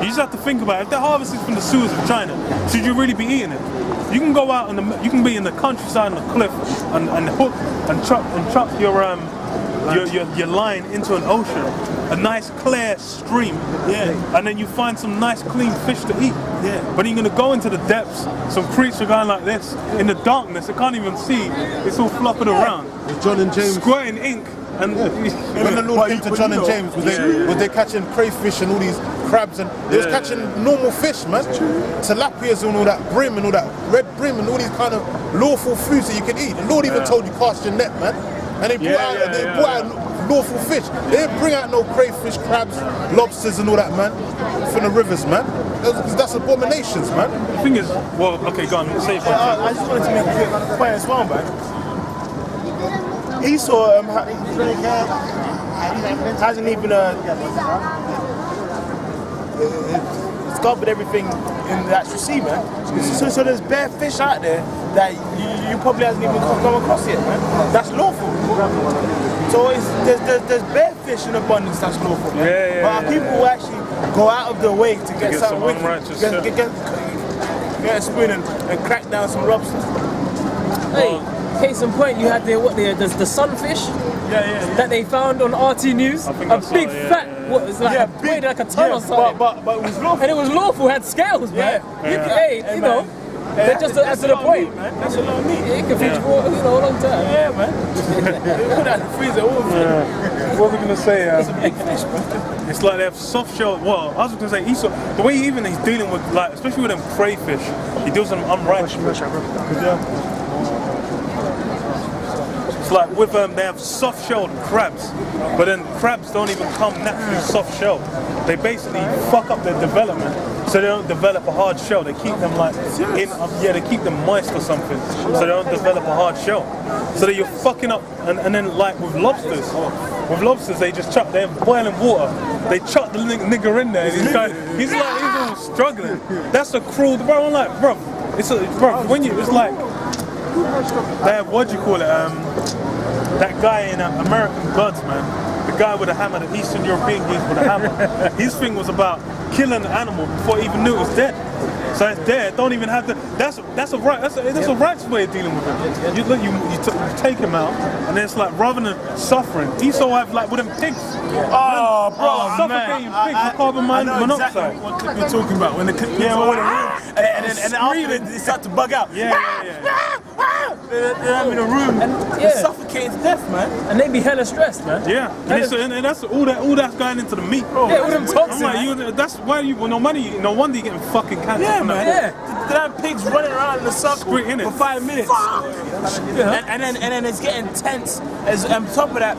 You just have to think about it. If they're harvested from the sewers of China, should you really be eating it? You can go out you can be in the countryside on the cliff and hook and chuck your line into an ocean, a nice clear stream, and then you find some nice clean fish to eat. But you're gonna go into the depths, some creature going like this in the darkness, it can't even see. It's all flopping around. With John and James squirting ink. And when the Lord came to John and James, was they catching crayfish and all these crabs, and they was catching normal fish, man. Tilapias and all that brim and all that red brim and all these kind of lawful foods that you can eat. The Lord even told you cast your net, man. And they brought out lawful fish. They didn't bring out no crayfish, crabs, lobsters and all that, man, from the rivers, man. That's abominations, man. The thing is, well, okay, go on, say it. I just wanted to make a quick point as well, man. Esau hasn't even discovered everything in the actual sea, man. So there's bare fish out there that you probably hasn't even come across yet, man. That's lawful. So there's bare fish in abundance that's lawful, man. But people will actually go out of their way to get something wicked, get a spoon and crack down some lobsters. Hey, case in point, you had the sunfish that they found on RT News. A big fat, what was like weighed like a ton or something. But it was lawful. And it was lawful, had scales, man. You know, they're just to the point. Man. That's a lot of meat. It can feed you for a long time. Yeah, man. They put that in the freezer all the time. What was I gonna say? It's a big fish, man. It's like they have soft shell. Well, I was gonna say Esau. The way even he's dealing with, like, especially with them crayfish, he deals with them unrighteous. It's like with them, they have soft-shelled crabs, but then crabs don't even come naturally soft-shelled. They basically fuck up their development, so they don't develop a hard shell. They keep them like they keep them moist or something, so they don't develop a hard shell. So that you're fucking up, and then like with lobsters they just chuck. They have boiling water. They chuck the nigger in there. And he's all struggling. That's a cruel, bro. I'm like, bro, it's like. They have, what do you call it? That guy in American Gods, man. The guy with a hammer, the Eastern European geese with a hammer. His thing was about killing an animal before he even knew it was dead. So it's dead. Don't even have to. That's a righteous way of dealing with it. You take him out, and then it's like rather than suffering. Esau have like with them pigs. Oh, bro, suffocating pigs with carbon monoxide. Exactly what clip you're talking about when the clip is all in the room, and then after they start to bug out. They're in a room, suffocating to death, man. And they be hella stressed, man. Yeah, and that's all that's going into the meat. All them toxins. I'm like, that's why no wonder you're getting fucking cancer. Yeah, man. The damn pigs running around in the circle for 5 minutes. And then it's getting tense. As on top of that,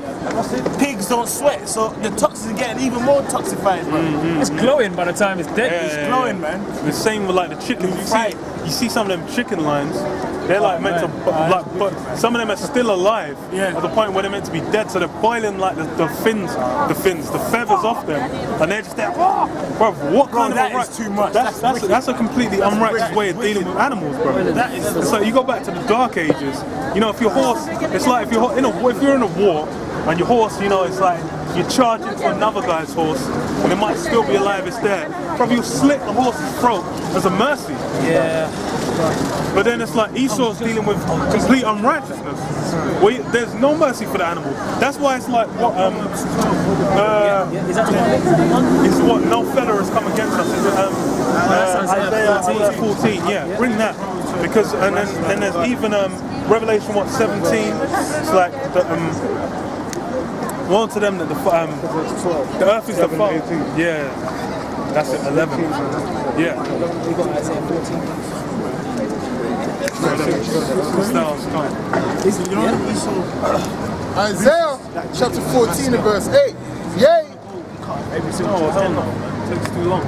pigs don't sweat, so the toxins are getting even more toxified, man. It's glowing by the time it's dead. It's glowing, man. The same with like the chicken. You see some of them chicken lines. They're like meant to, but some of them are still alive at the point where they're meant to be dead. So they're boiling like the feathers off them, and they're just there. Bro, what kind of that is too much. That's a completely unrighteous way of dealing with animals, bro. It's like you go back to the Dark Ages. You know, if your horse, it's like if you're in a war and your horse, you know, it's like you charge into another guy's horse, and it might still be alive. It's there. Probably you'll slit the horse's throat as a mercy. Yeah. But then it's like Esau's dealing with complete unrighteousness. Well, there's no mercy for the animal. That's why it's like what it's what no fella has come against us. Is it Isaiah 14? Yeah, bring that. Because and then there's even Revelation 17. It's like one to them that the earth is the foe. Yeah, that's it. 11. Yeah. We got Isaiah 14. Isaiah chapter 14 and verse 8. Yea, No, it takes too long.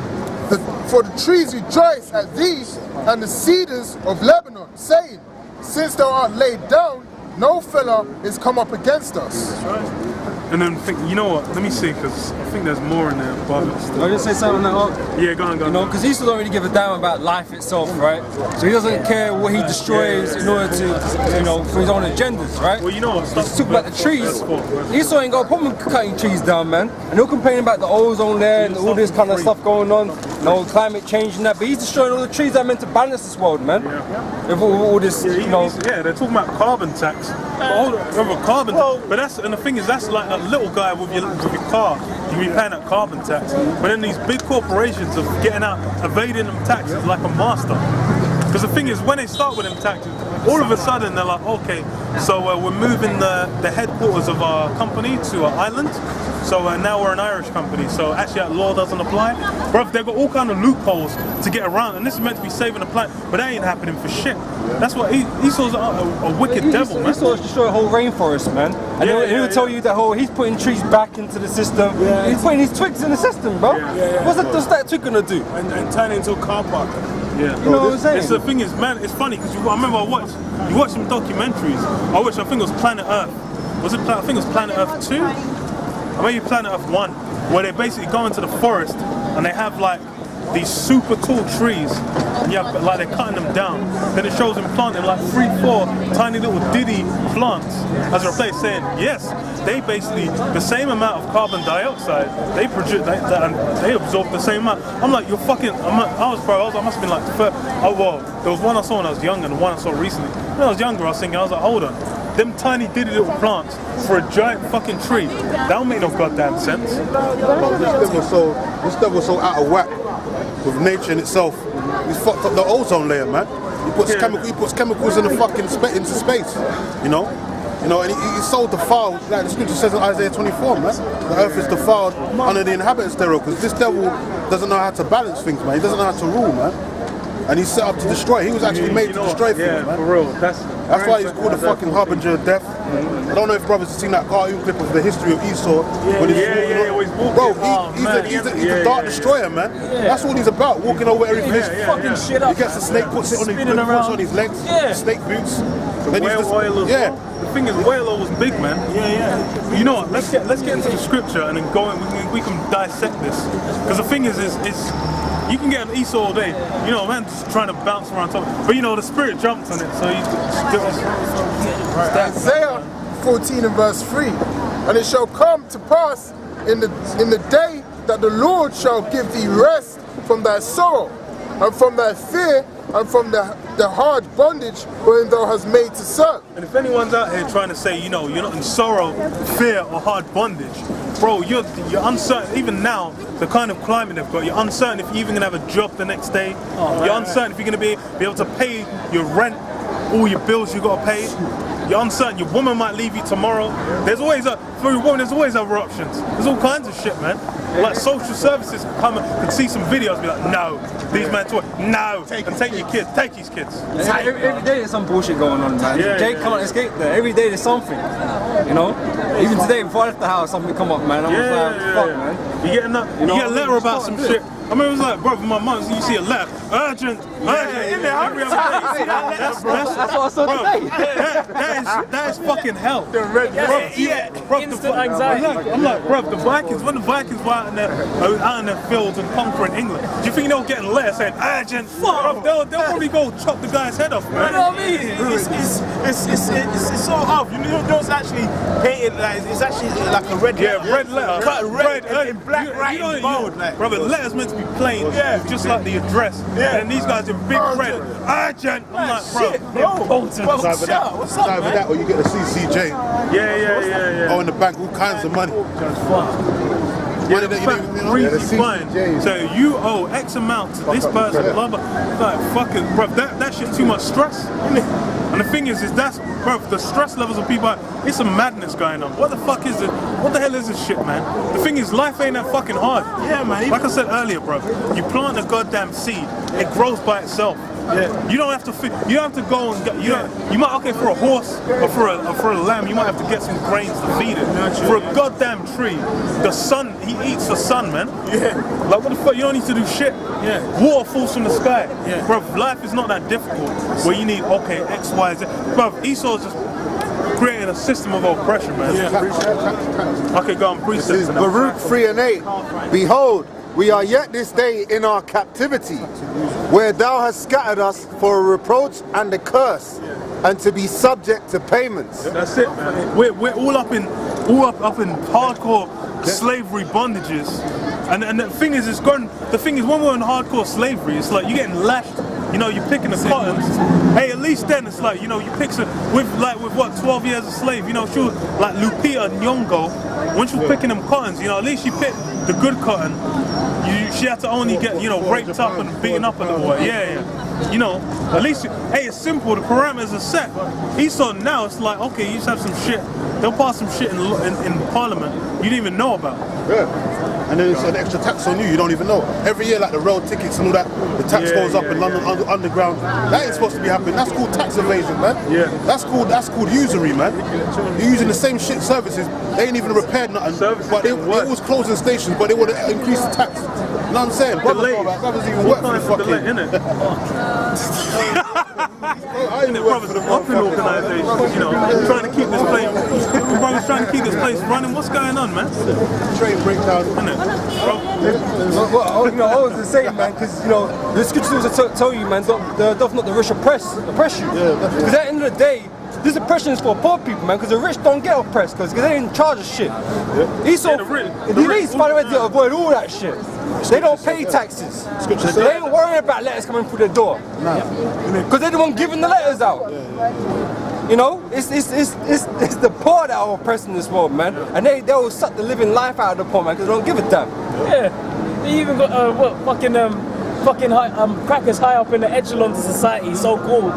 for the trees rejoice at thee, and the cedars of Lebanon, saying, since thou art laid down, no fellow is come up against us. That's right. And then think, you know what? Let me see, because I think there's more in there. But I just say something on that. Yeah, go on. You know, because Esau don't really give a damn about life itself, right? So he doesn't care what he destroys in order to, you know, for his own agendas, right? Well, you know what? Let's talk about the trees. Esau ain't got a problem cutting trees down, man. And he'll complain about the ozone layer and all this kind of stuff going on. no climate change and that, but he's destroying all the trees that are meant to balance this world, man. With all this, you know. Yeah, they're talking about carbon tax. Remember carbon? But and the thing is, that's like a little guy with your car. You be paying that carbon tax. But then these big corporations are getting out, evading them taxes like a master. Because the thing is, when they start with them taxes, all of a sudden they're like, okay, so we're moving the headquarters of our company to an island. So now we're an Irish company. So actually that law doesn't apply. Bruv, they've got all kind of loopholes to get around. And this is meant to be saving the planet. But that ain't happening for shit. That's what Esau's a wicked devil, man. Esau's destroyed a whole rainforest, man. And he'll tell you that he's putting trees back into the system. He's putting his twigs in the system, bro. What's that twig gonna do? And turn it into a car park. Yeah. You know what I'm saying? The thing is, man, it's funny because I remember you watched some documentaries. I think it was Planet Earth. I think it was Planet Earth 2? Or maybe Planet Earth 1, where they basically go into the forest and they have like these super tall trees, and like they're cutting them down. Then it shows them planting like 3-4 tiny little diddy plants as a replace, saying yes, they basically the same amount of carbon dioxide they produce, they absorb the same amount. I'm like, you're fucking. I must have been like, there was one I saw when I was younger and one I saw recently. When I was younger, I was thinking, I was like, hold on. Them tiny diddy little plants for a giant fucking tree. That don't make no goddamn sense. This devil's so out of whack with nature in itself. He's fucked up the ozone layer, man. He puts chemicals in the fucking into space. You know, and he's so defiled. Like the scripture says in Isaiah 24, man. The earth is defiled under the inhabitants thereof. Because this devil doesn't know how to balance things, man. He doesn't know how to rule, man. And he's set up to destroy. He was actually made to destroy things, man. For real. That's why he's called the fucking harbinger of death. I don't know if brothers have seen that cartoon clip of the history of Esau. He's walking. Bro, he's a dark destroyer, man. That's all he's about, walking over everything. Fucking shit up. He gets the snake, puts it on his legs, snake boots. The whale oil as well. The thing is, whale oil was big, man. You know what? Let's get into the scripture and then go and we can dissect this. Because the thing is you can get an Esau all day, you know, man, just trying to bounce around top. But you know, the spirit jumps on it, so you Isaiah 14 and verse 3. And it shall come to pass in the day that the Lord shall give thee rest from thy sorrow, and from thy fear, and from the hard bondage wherein thou hast made to serve. And if anyone's out here trying to say, you know, you're not in sorrow, fear, or hard bondage, bro, you're uncertain. Even now, the kind of climate they've got, you're uncertain if you're even gonna have a job the next day. You're uncertain if you're gonna be able to pay your rent, all your bills you gotta pay. You're uncertain. Your woman might leave you tomorrow. There's always for your woman. There's always other options. There's all kinds of shit, man. Like social services could see some videos, and be like, no, these men talk, no, and take your kids, take his kids. Every day there's some bullshit going on, man. Jay can't escape that. Every day there's something, you know. Even today, before I left the house, something come up, man. I was like, fuck, man. You get a letter about some shit. I mean, it was like, bro, for my mom, you see a letter, urgent, every other day. That's what I saw today. That is fucking hell. Instant anxiety. I'm like, bro, when the Vikings were out in their fields and conquering England, do you think they'll get a letter saying urgent? Bro, they'll probably go chop the guy's head off, man. You know what I mean? It's so hard. You know, it's actually painted like it's actually like a red letter. Red letter. Cut red in black, writing bold. Bro, the letter's meant to be plain, just like the address. And these guys in big red, urgent. I'm like, bro, What's up? It's either that or you get a CCJ. Yeah. Oh, in the bank, all kinds of money. Yeah, crazy fine. So you owe X amount to this person, blah blah. Like fucking, bro, that shit too much stress. And the thing is that's, bro, the stress levels of people. It's some madness going on. What the fuck is it? What the hell is this shit, man? The thing is, life ain't that fucking hard. Yeah, man. Like I said earlier, bro, you plant a goddamn seed, it grows by itself. Yeah. You don't have to go and get, you might, okay, for a horse or for a lamb, you might have to get some grains to feed it. For a goddamn tree, the sun, he eats the sun, man. Yeah. Like, what the fuck, you don't need to do shit. Yeah. Water falls from the sky. Yeah. Bro, life is not that difficult where you need, okay, X, Y, Z. Bro, Esau's just creating a system of oppression, man. Yeah. Okay, go on, preach This is Baruch 3:8. Behold, we are yet this day in our captivity, where thou hast scattered us for a reproach and a curse, and to be subject to payments. That's it, man. We're all up in hardcore slavery bondages And the thing is, it's gone. The thing is, when we're in hardcore slavery, it's like you're getting lashed. You know, you're picking the cottons. Hey, at least then it's like, you know, you pick some with what 12 years a slave. You know, she was like Lupita Nyong'o. When she was picking them cottons, you know, at least she picked the good cotton. She had to only get, you know, raped up and beaten up a little bit. Yeah. You know, at least, hey, it's simple. The parameters are set. Esau now, it's like, okay, you just have some shit. They'll pass some shit in Parliament you didn't even know about. Yeah. And then it's an extra tax on you don't even know. Every year, like the road tickets and all that, the tax goes up in London Underground. That ain't supposed to be happening. That's called tax evasion, man. Yeah. That's called usury, man. You're using the same shit services. They ain't even repaired nothing. But they was closing stations, but they would have increased the tax. You know what I'm saying? Brothers even work for the fucking. I ain't work for the Upping organisations, you know, trying to keep this place. Brothers trying to keep this place running. What's going on, man? Train breakdown, Isn't it? Bro, Well, you know, I was the same, man, because, you know, the scriptures tell you, man, doth not the rich oppress you. Because at the end of the day, this oppression is for poor people, man, because the rich don't get oppressed, because they ain't in charge of shit. Esau, the rich needs to find a way to avoid all that shit. They don't pay taxes. So they ain't worrying about letters coming through the door. Because they're the one giving the letters out. You know, it's the poor that are oppressing this world, man. And they will suck the living life out of the poor, man, because they don't give a damn. Yeah. They even got fucking crackers high up in the echelons of society, so-called.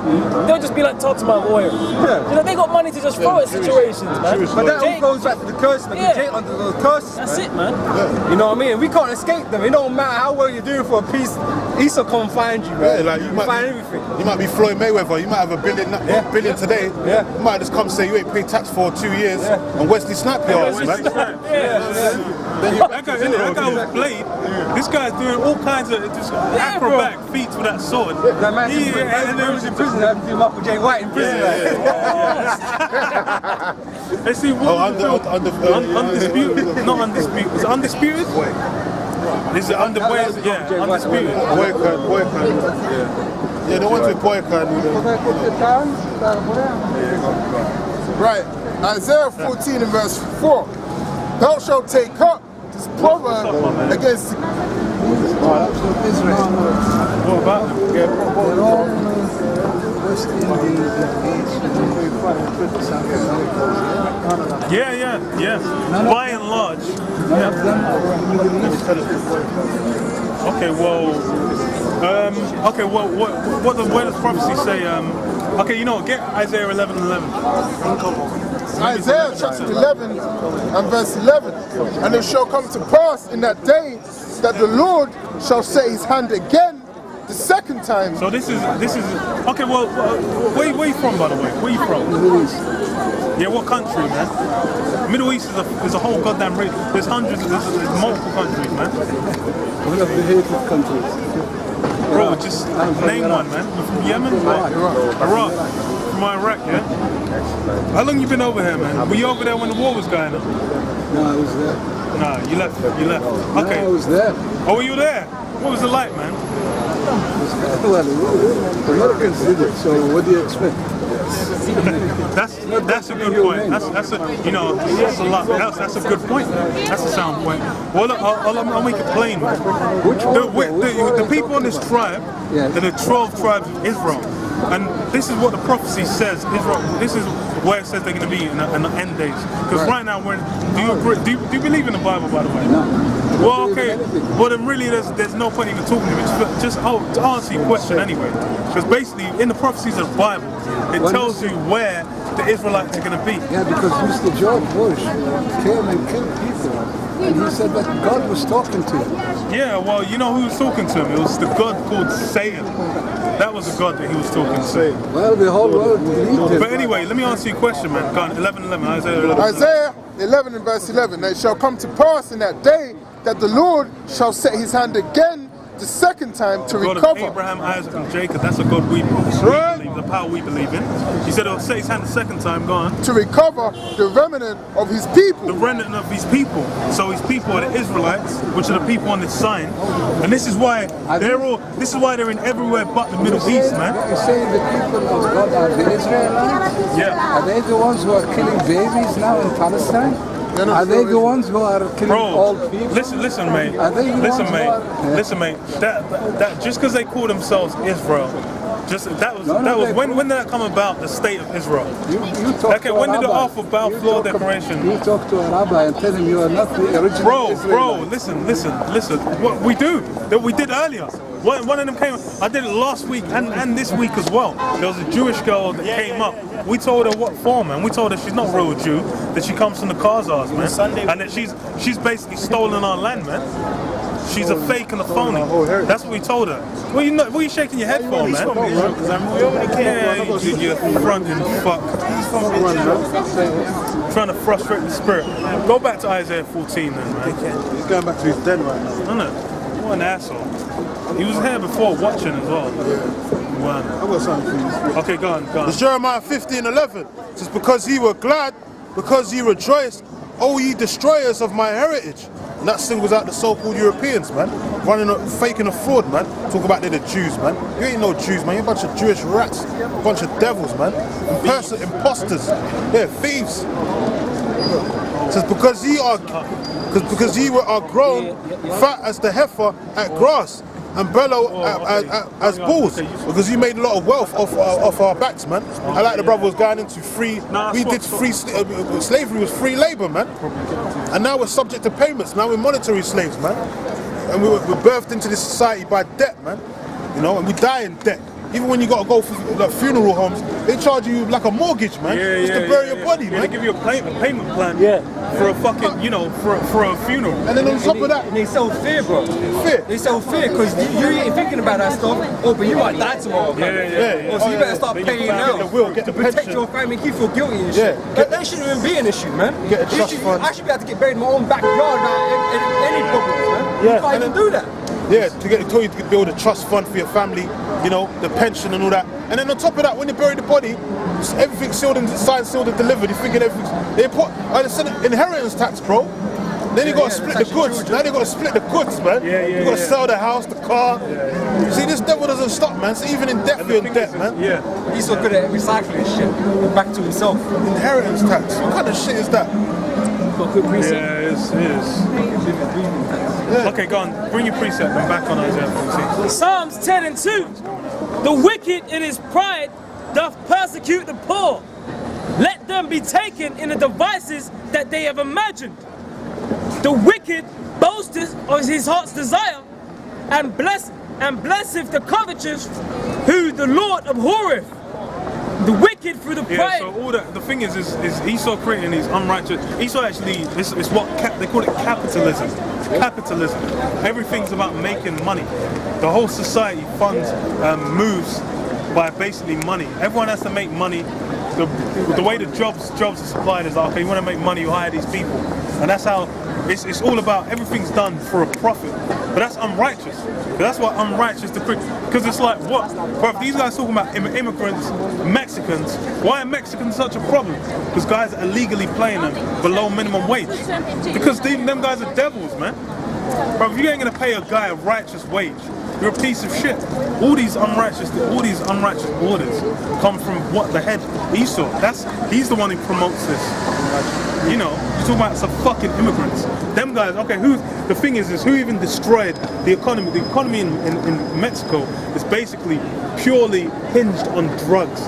They'll just be like, talk to my lawyer. Yeah. You know, they got money to just throw at situations, man. But that all goes back to the curse, man. Yeah. Jay under those curses. That's it, man. You know what I mean? We can't escape them. It don't matter how well you're doing for a piece. Esau come find you, man. Yeah, like you find everything. You might be Floyd Mayweather. You might have a billion today. Yeah. You might just come say you ain't paid tax for 2 years, and Wesley snap your ass, man. that guy was Blade. This guy's doing all kinds of just acrobatic feats with that sword. That man and then was in prison. That happened to Michael J. White in prison. Let's see what undisputed, not undisputed. Is it undisputed? This is undisputed. Yeah, undisputed. Boycott. Yeah, they went to boycott. Right, Isaiah 14 and verse 4. Thou shalt take up this proverb against What about them? Yeah. By and large. Okay, where does prophecy say? Okay, you know what? Get Isaiah 11:11. Isaiah chapter 11 and verse 11. And it shall come to pass in that day that the Lord shall set his hand again the second time. So this is okay. Well, where you from, by the way? Where you from? Middle East. Yeah, what country, man? Middle East is a whole goddamn region. There's hundreds. There's multiple countries, man. One of the hated countries. Bro, just name one, man. You from Yemen? Iraq. From Iraq, yeah. How long you been over here, man? Were you over there when the war was going on? No, I was there. Nah, you left. Okay. No, I was there. Oh, were you there? What was it like, man? Well, Americans did it, so what do you expect? That's a good point. That's a that's a lot. That's a good point. That's a sound point. Well, look, I'll make it plain, man. The people in this tribe, they're the 12 tribes of Israel, and this is what the prophecy says. Israel. This is where it says they're going to be in the end days. Because right now, do you believe in the Bible, by the way? No. Well, okay. Well, then really, there's no point even talking to you. Just to answer your question anyway. Because basically, in the prophecies of the Bible, it tells you where the Israelites are going to be. Yeah, because Mr. George Bush came and killed people. And he said that God was talking to him. Yeah, well, you know who was talking to him? It was the God called Satan. That was the God that he was talking to. Well, the whole world believed him. But anyway, let me answer your question, man. Go on, 11:11, Isaiah 11. Isaiah 11 and verse 11. And it shall come to pass in that day that the Lord shall set his hand again the second time to God recover. of Abraham, Isaac, and Jacob. That's a God we believe, the power we believe in. He said he'll set his hand the second time, go on. To recover the remnant of his people. The remnant of his people. So his people are the Israelites, which are the people on this sign. And this is why they're in everywhere but the Middle East, man. You say the people of God are the Israelites? Yeah. Are they the ones who are killing babies now in Palestine? Are they the ones who are killing all Bro, people? listen, mate. Are they the Listen, ones mate. who are- Listen, mate. That just because they call themselves Israel, that was when did that come about? The state of Israel. You talk Okay, to when a did the rabbi. Ark of Balfour You talk- Declaration? You talk to a rabbi and tell him you are not the original Bro, Israelite. listen. What we do that we did earlier. One of them came. I did it last week and this week as well. There was a Jewish girl that came up. We told her what for, man. We told her she's not a real Jew. That she comes from the Khazars, man. And that she's basically stolen our land, man. She's a fake and a phony. That's what we told her. What are you shaking your head for, man? Yeah, you fronting fuck. Trying to frustrate the spirit. Go back to Isaiah 14 then, man. He's going back to his den right now. No, no. What an asshole. He was here before watching as well. Wow. I've got something for you. Okay, go on. It's Jeremiah 15:11. It says, because ye were glad, because ye rejoiced, O ye destroyers of my heritage. And that singles out the so-called Europeans, man. Faking a fraud, man. Talk about they're the Jews, man. You ain't no Jews, man. You're a bunch of Jewish rats. A bunch of devils, man. Imposters. Yeah, thieves. It says, because ye are grown fat as the heifer at grass and bellow as bulls, because you made a lot of wealth off our backs, man. I like the brother was going into free. We did free slavery was free labor, man. And now we're subject to payments. Now we're monetary slaves, man. And we're birthed into this society by debt, man. You know, and we die in debt. Even when you got to go for like funeral homes, they charge you like a mortgage, man, just to bury your body, man. They give you a payment plan for a fucking, for a funeral. And then on top of that, And they sell fear, bro. fear. They sell fear because you ain't thinking about that stuff. Oh, but you might die tomorrow. Yeah. Oh, so you better start Then you paying get now the will, get to the protect pension. your family, keep you guilty and shit. Yeah. That shouldn't even be an issue, man. Get a trust fund. I should be able to get buried in my own backyard without any problems, man. Yeah, You can't and even then- do that. Yeah, told you to build a trust fund for your family, the pension and all that. And then on top of that, when you bury the body, everything's sealed and signed, sealed and delivered. You're thinking everything's. They put inheritance tax, bro. Then you got to split the goods. Now they got to split the goods, man. You got to sell the house, the car. See, this devil doesn't stop, man. So even in debt, you're in debt, man. Yeah. He's so good at recycling shit back to himself. Inheritance tax. What kind of shit is that? Yeah, it is. Okay, go on. Bring your precept and back on Isaiah 14. Psalms 10 and 2. The wicked in his pride doth persecute the poor. Let them be taken in the devices that they have imagined. The wicked boasteth of his heart's desire, and blesseth the covetous, who the Lord abhorreth. The wicked through the Yeah, pride. so all that, the thing is Esau creating these unrighteous. Esau actually, it's what they call it capitalism. Capitalism. Everything's about making money. The whole society funds, moves by basically money. Everyone has to make money. The way the jobs are supplied is like, okay, you want to make money, you hire these people, and that's how it's all about. Everything's done for a profit, but that's unrighteous. That's what unrighteous because it's like what? Bro, if these guys talking about immigrants, Mexicans, why are Mexicans such a problem? Because guys are illegally playing them below minimum wage. Because them guys are devils, man. Bro, if you ain't gonna pay a guy a righteous wage, you're a piece of shit. All these unrighteous orders come from what the head Esau. He's the one who promotes this. You're talking about some fucking immigrants. Them guys, okay, the thing is who even destroyed the economy? The economy in Mexico is basically purely hinged on drugs.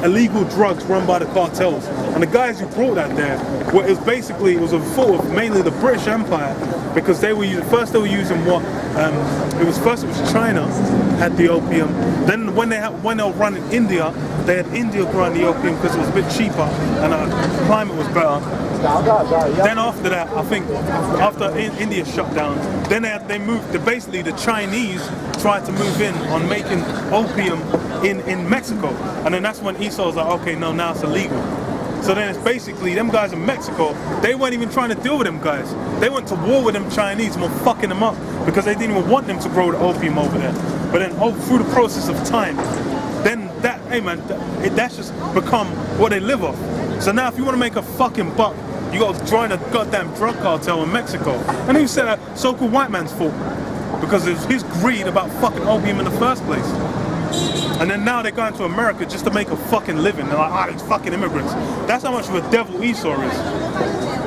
Illegal drugs run by the cartels. And the guys who brought that there, it was a fault of mainly the British Empire, because they were using what, it was China had the opium. Then when they were running India, they had India growing the opium because it was a bit cheaper and the climate was better. Then after that, I think, after India shut down, then they moved, basically the Chinese tried to move in on making opium in Mexico. And then that's when Esau was like, okay, no, now it's illegal. So then it's basically, them guys in Mexico, they weren't even trying to deal with them guys. They went to war with them Chinese and were fucking them up because they didn't even want them to grow the opium over there. But then through the process of time, then that's just become what they live off. So now if you want to make a fucking buck, you got to join a goddamn drug cartel in Mexico. And who said that? So-called white man's fault. Because it's his greed about fucking opium in the first place. And then now they're going to America just to make a fucking living. They're like, these fucking immigrants. That's how much of a devil Esau is.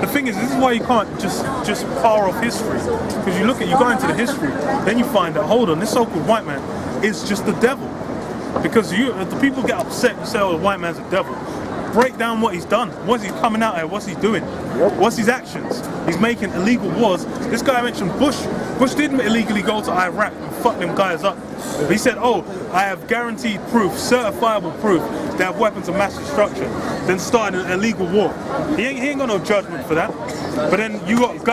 The thing is, this is why you can't just power off history. Because you go into the history, then you find out, hold on, this so-called white man is just the devil. Because the people get upset and say, oh, the white man's a devil. Break down what he's done. What's he coming out at? What's he doing? What's his actions? He's making illegal wars. This guy mentioned Bush. Bush didn't illegally go to Iraq and fuck them guys up. He said, oh, I have guaranteed proof, certifiable proof, they have weapons of mass destruction. Then started an illegal war. He ain't got no judgment for that. But then you got guys